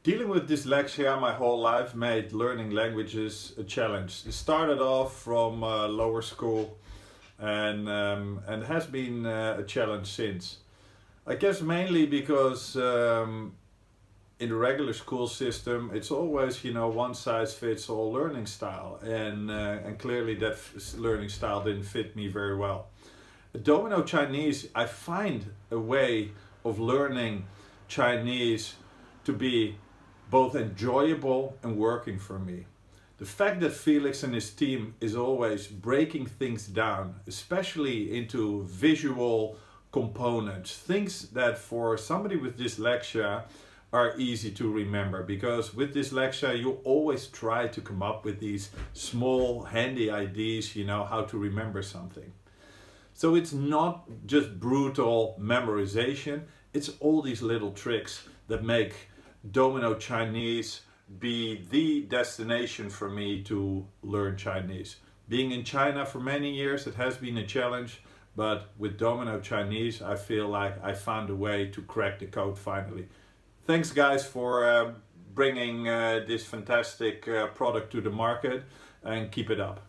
Dealing with dyslexia my whole life made learning languages a challenge. It started off from lower school and has been a challenge since. I guess mainly because in the regular school system it's always, one size fits all learning style, and clearly that learning style didn't fit me very well. At Domino Chinese I find a way of learning Chinese to be both enjoyable and working for me. The fact that Felix and his team is always breaking things down, especially into visual components, things that for somebody with dyslexia are easy to remember, because with dyslexia you always try to come up with these small handy ideas, how to remember something. So it's not just brutal memorization, it's all these little tricks that make Domino Chinese be the destination for me to learn Chinese. Being in China for many years, it has been a challenge, but with Domino Chinese I feel like I found a way to crack the code finally. Thanks guys for bringing this fantastic product to the market, and keep it up.